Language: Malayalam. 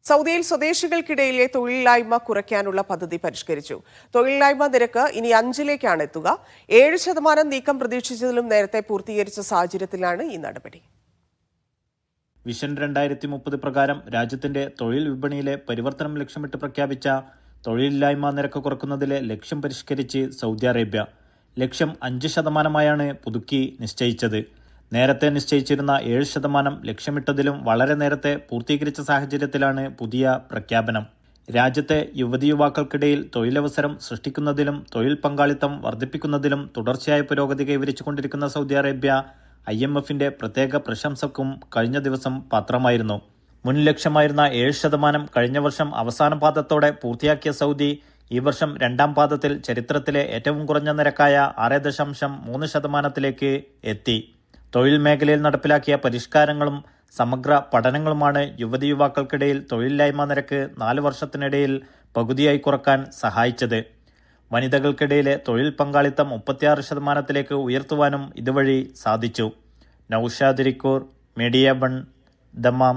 സൗദിയിൽ സ്വദേശികൾക്കിടയിലെ തൊഴിലില്ലായ്മ കുറയ്ക്കാനുള്ള പദ്ധതി പരിഷ്കരിച്ചു. തൊഴിലില്ലായ്മ നിരക്ക് ഇനി 5-ലേക്കാണ് എത്തുക. 7% നീക്കം പ്രതീക്ഷിച്ചതിലും നേരത്തെ പൂർത്തീകരിച്ച സാഹചര്യത്തിലാണ് ഈ നടപടി. വിഷൻ 2030 പ്രകാരം രാജ്യത്തിന്റെ തൊഴിൽ വിപണിയിലെ പരിവർത്തനം ലക്ഷ്യമിട്ട് പ്രഖ്യാപിച്ച തൊഴിലില്ലായ്മ നിരക്ക് കുറക്കുന്നതിലെ ലക്ഷ്യം പരിഷ്കരിച്ച് സൗദി അറേബ്യ. ലക്ഷ്യം 5%മായാണ് പുതുക്കി നിശ്ചയിച്ചത്. നേരത്തെ നിശ്ചയിച്ചിരുന്ന 7% ലക്ഷ്യമിട്ടതിലും വളരെ നേരത്തെ പൂർത്തീകരിച്ച സാഹചര്യത്തിലാണ് പുതിയ പ്രഖ്യാപനം. രാജ്യത്തെ യുവതീയുവാക്കൾക്കിടയിൽ തൊഴിലവസരം സൃഷ്ടിക്കുന്നതിലും തൊഴിൽ പങ്കാളിത്തം വർദ്ധിപ്പിക്കുന്നതിലും തുടർച്ചയായ പുരോഗതി കൈവരിച്ചുകൊണ്ടിരിക്കുന്ന സൗദി അറേബ്യ IMFന്റെ പ്രത്യേക പ്രശംസക്കും കഴിഞ്ഞ ദിവസം പാത്രമായിരുന്നു. മുൻ ലക്ഷ്യമായിരുന്ന 7% കഴിഞ്ഞ വർഷം അവസാന പാദത്തോടെ പൂർത്തിയാക്കിയ സൗദി ഈ വർഷം രണ്ടാം പാദത്തിൽ ചരിത്രത്തിലെ ഏറ്റവും കുറഞ്ഞ നിരക്കായ 6.3%ത്തിലേക്ക് എത്തി. തൊഴിൽ മേഖലയിൽ നടപ്പിലാക്കിയ പരിഷ്കാരങ്ങളും സമഗ്ര പഠനങ്ങളുമാണ് യുവതീയുവാക്കൾക്കിടയിൽ തൊഴിലില്ലായ്മ നിരക്ക് 4 വർഷത്തിനിടയിൽ പകുതിയായി കുറക്കാൻ സഹായിച്ചത്. വനിതകൾക്കിടയിലെ തൊഴിൽ പങ്കാളിത്തം 36%ത്തിലേക്ക് ഉയർത്തുവാനും ഇതുവഴി സാധിച്ചു. Naushad Irikkur, media 1, Dammam.